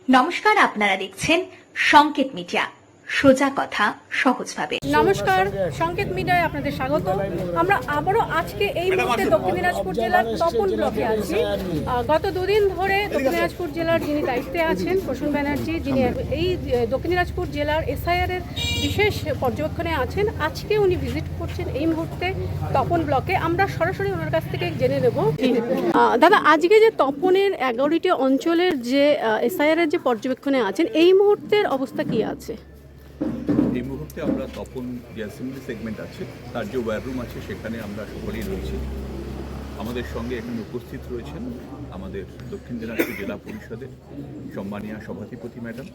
নমস্কার, আপনারা দেখছেন সংকেত মিডিয়া, সোজা কথা সহজভাবে। নমস্কার, সংকেত মিডিয়ায় আপনাদের স্বাগত। আমরা আবারও আজকে এই মুহূর্তে দক্ষিণ দিনাজপুর জেলার তপন ব্লকে আছি। গত দুদিন ধরে দক্ষিণ দিনাজপুর জেলার যিনি দায়িত্বে আছেন প্রসূন ব্যানার্জি, যিনি এই দক্ষিণ দিনাজপুর জেলার এসআইআর এর বিশেষ পর্যবেক্ষণে আছেন, আজকে উনি ভিজিট করছেন এই মুহূর্তে তপন ব্লকে। আমরা সরাসরি ওনার কাছ থেকে জেনে নেব। দাদা, আজকে যে তপনের 11টি অঞ্চলের যে এসআইআর এর যে পর্যবেক্ষণে আছেন, এই মুহূর্তের অবস্থা কি আছে? এই মুহূর্তে আমরা তপন যে অ্যাসেম্বলি সেগমেন্ট আছে তার যে ওয়্যার রুম আছে সেখানে আমরা সকলেই রয়েছি। আমাদের সঙ্গে এখানে উপস্থিত রয়েছেন আমাদের দক্ষিণ দিনাজপুর জেলা পরিষদের সম্মানীয় সভাধিপতি ম্যাডাম,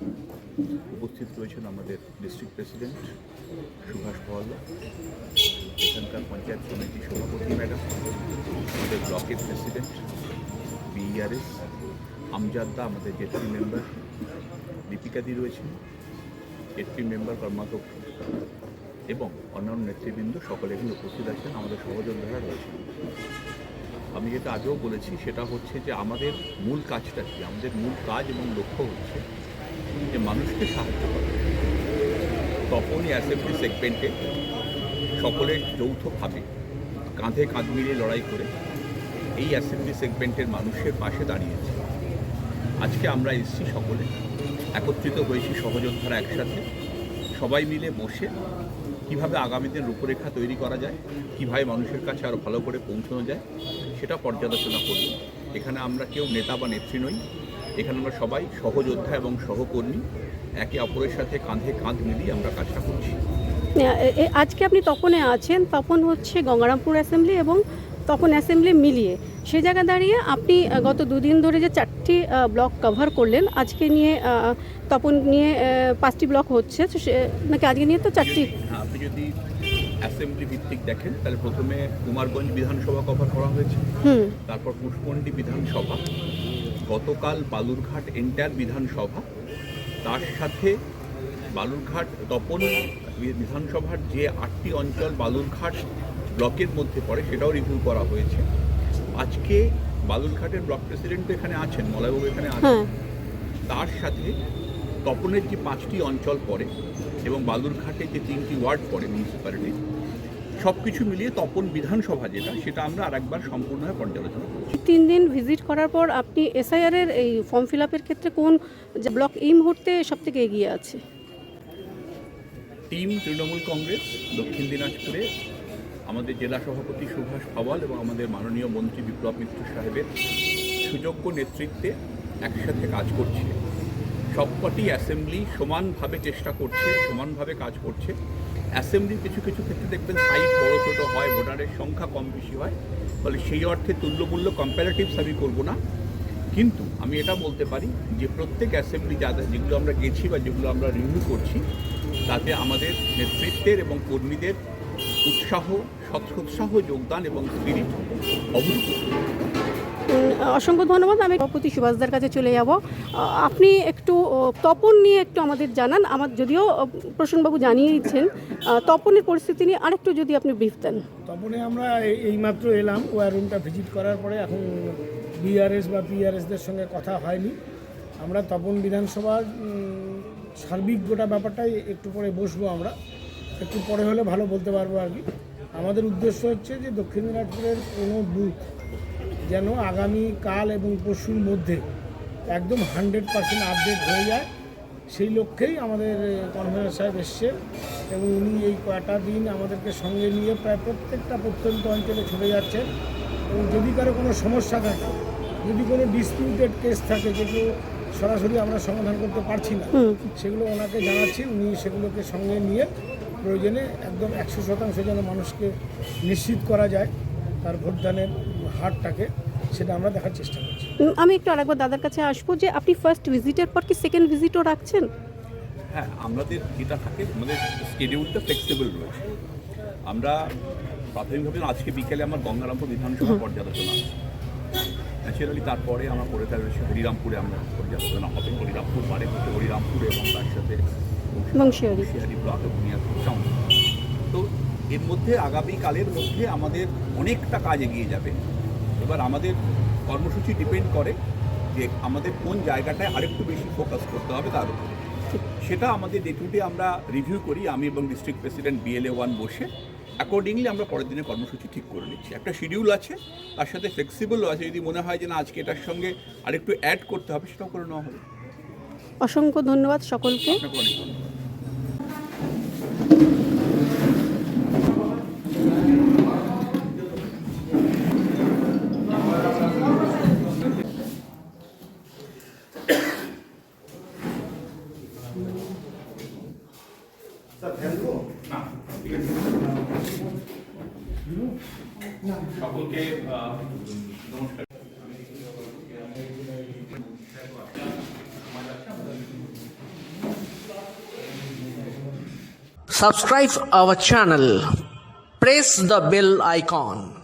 উপস্থিত রয়েছেন আমাদের ডিস্ট্রিক্ট প্রেসিডেন্ট সুভাষ পওয়াল্লা, এখানকার পঞ্চায়েত সমিতির সভাপতি ম্যাডাম, আমাদের ব্লকের প্রেসিডেন্ট বিইআরএস আমজাদদা, আমাদের জেপি মেম্বার দীপিকাদি রয়েছেন, এসপি মেম্বার কর্মাধ্যক্ষ এবং অন্যান্য নেতৃবৃন্দ সকলে এখানে উপস্থিত আছেন, আমাদের সহযোদ্ধারা রয়েছেন। আমি যেটা আগেও বলেছি সেটা হচ্ছে যে আমাদের মূল কাজটা কি, আমাদের মূল কাজ এবং লক্ষ্য হচ্ছে যে মানুষকে সাহায্য করা। তপনই অ্যাসেম্বলি সেগমেন্টে সকলে যৌথভাবে কাঁধে কাঁধ মিলিয়ে লড়াই করে এই অ্যাসেম্বলি সেগমেন্টের মানুষের পাশে দাঁড়িয়েছে। আজকে আমরা এসছি, সকলে একত্রিত হয়েছি সহযোদ্ধারা একসাথে, সবাই মিলে বসে কীভাবে আগামী দিনের রূপরেখা তৈরি করা যায়, কীভাবে মানুষের কাছে আরও ভালো করে পৌঁছানো যায় সেটা পর্যালোচনা করব। এখানে আমরা কেউ নেতা বা নেত্রী নই, এখানে আমরা সবাই সহযোদ্ধা এবং সহকর্মী, একে অপরের সাথে কাঁধে কাঁধ মিলিয়ে আমরা কাজটা করছি। আজকে আপনি তপনে আছেন, তপন হচ্ছে গঙ্গারামপুর অ্যাসেম্বলি এবং তপন অ্যাসেম্বলি মিলিয়ে। সে জায়গা দাঁড়িয়ে আপনি গত দুদিন ধরে যে 4টি ব্লক কভার করলেন, আজকে নিয়ে তপন নিয়ে 5টি ব্লক হচ্ছে নাকি? আজকে নিয়ে তো 4টি। হ্যাঁ, আপনি যদি অ্যাসেম্বলি ভিত্তিক দেখেন তাহলে প্রথমে কুমারগঞ্জ বিধানসভা কভার করা হয়েছে, তারপর পুষ্পন্ডি বিধানসভা, গতকাল বালুরঘাট এন্টায়ার বিধানসভা, তার সাথে বালুরঘাট তপন বিধানসভার যে 8টি অঞ্চল বালুরঘাট ব্লকের মধ্যে পড়ে সেটাও রিভিউ করা হয়েছে। আজকে বালুরঘাটের ব্লক প্রেসিডেন্ট এখানে আছেন, মলয়বাবু এখানে আছেন, তার সাথে তপনের যে 5টি অঞ্চল পড়ে এবং বালুরঘাটে যে 3টি ওয়ার্ড পড়ে মিউনিসিপ্যালিটি, সব কিছু মিলিয়ে তপন বিধানসভা যেটা, সেটা আমরা আরেকবার সম্পূর্ণভাবে পর্যালোচনা করছি। 3 দিন ভিজিট করার পর আপনি এসআইআর এর এই ফর্ম ফিল আপের ক্ষেত্রে কোন ব্লক এই মুহূর্তে সব থেকে এগিয়ে আছে? টিম তৃণমূল কংগ্রেস দক্ষিণ দিনাজপুরে আমাদের জেলা সভাপতি সুভাষ পওয়াল এবং আমাদের মাননীয় মন্ত্রী বিপ্লব মিত্র সাহেবের সুযোগ্য নেতৃত্বে একসাথে কাজ করছে। সবকটি অ্যাসেম্বলি সমানভাবে চেষ্টা করছে, সমানভাবে কাজ করছে। অ্যাসেম্বলির কিছু কিছু ক্ষেত্রে দেখবেন সাইজ বড় ছোটো হয়, ভোটারের সংখ্যা কম বেশি হয়, ফলে সেই অর্থে তুল্যমূল্য কম্পারেটিভস আমি করবো না। কিন্তু আমি এটা বলতে পারি যে প্রত্যেক অ্যাসেম্বলি যেগুলো আমরা গেছি বা যেগুলো আমরা রিভিউ করছি, তাতে আমাদের নেতৃত্বের এবং কর্মীদের উৎসাহ, সৎসাহ, যোগদান এবং স্পিরিট অভূতপূর্ব। অসংখ্য ধন্যবাদ। আমি সভাপতি সুভাষদার কাছে চলে যাব। আপনি একটু তপন নিয়ে একটু আমাদের জানান। আমার যদিও প্রসূনবাবু জানিয়েছেন, তপনের পরিস্থিতি নিয়ে আরেকটু যদি আপনি ব্রিফ দেন। তপনে আমরা এইমাত্র এলাম, ওয়ার রুমটা ভিজিট করার পরে। এখন বিআরএস বা পিআরএসদের সঙ্গে কথা হয়নি। আমরা তপন বিধানসভার সার্বিক গোটা ব্যাপারটাই একটু পরে বসবো, আমরা একটু পরে হলে ভালো বলতে পারবো আর কি। আমাদের উদ্দেশ্য হচ্ছে যে দক্ষিণ দিনাজপুরের কোনো বুথ যেন আগামী কাল এবং পরশুর মধ্যে একদম 100% আপডেট হয়ে যায়, সেই লক্ষ্যেই আমাদের কনভেনর সাহেব এসছে এবং উনি এই কয়টা দিন আমাদেরকে সঙ্গে নিয়ে প্রায় প্রত্যেকটা প্রত্যন্ত অঞ্চলে ছুটে যাচ্ছেন। এবং যদি কারো কোনো সমস্যা থাকে, যদি কোনো ডিসপিউটেড কেস থাকে যেগুলো সরাসরি আমরা সমাধান করতে পারছি না, সেগুলো ওনাকে জানাচ্ছি। উনি সেগুলোকে সঙ্গে নিয়ে প্রয়োজনে একদম 100% যেন মানুষকে নিশ্চিত করা যায় তার ভোটদানের হারটাকে, সেটা আমরা দেখার চেষ্টা করছি। আমি একটু আরেকবার দাদার কাছে আসবো যে আপনি ফার্স্ট ভিজিটের পর কি সেকেন্ড ভিজিটও রাখছেন? হ্যাঁ, আমাদের যেটা থাকে, আমাদের শিডিউলটা ফ্লেক্সিবল রয়েছে। আমরা প্রাথমিকভাবে আজকে বিকেলে আমার গঙ্গারামপুর বিধানসভা পর্যালোচনা আছে, ন্যাচারালি তারপরে আমরা করে রয়েছে হরিরামপুরে আমরা পর্যালোচনা হবে। হরিরামপুর বারে হচ্ছে হরিরামপুর এবং তার সাথে বংশিয়ারি ব্লক বুনিয়াদপুর টাউন। তো এর মধ্যে আগামীকালের মধ্যে আমাদের অনেকটা কাজ এগিয়ে যাবে। এবার আমাদের কর্মসূচি ডিপেন্ড করে যে আমাদের কোন জায়গাটায় আরেকটু বেশি ফোকাস করতে হবে তার উপরে। সেটা আমাদের ডে টু ডে আমরা রিভিউ করি, আমি এবং ডিস্ট্রিক্ট প্রেসিডেন্ট BLA 1 বসে অ্যাকর্ডিংলি আমরা পরের দিনের কর্মসূচি ঠিক করে নিচ্ছি। একটা শিডিউল আছে, তার সাথে ফ্লেক্সিবলও আছে, যদি মনে হয় যে না আজকে এটার সঙ্গে আরেকটু অ্যাড করতে হবে সেটাও করে নেওয়া হবে। অসংখ্য ধন্যবাদ সকলকে। আপনাকে অনেক ধন্যবাদ। সকলকে নমস্কার। Subscribe our channel. Press the bell icon.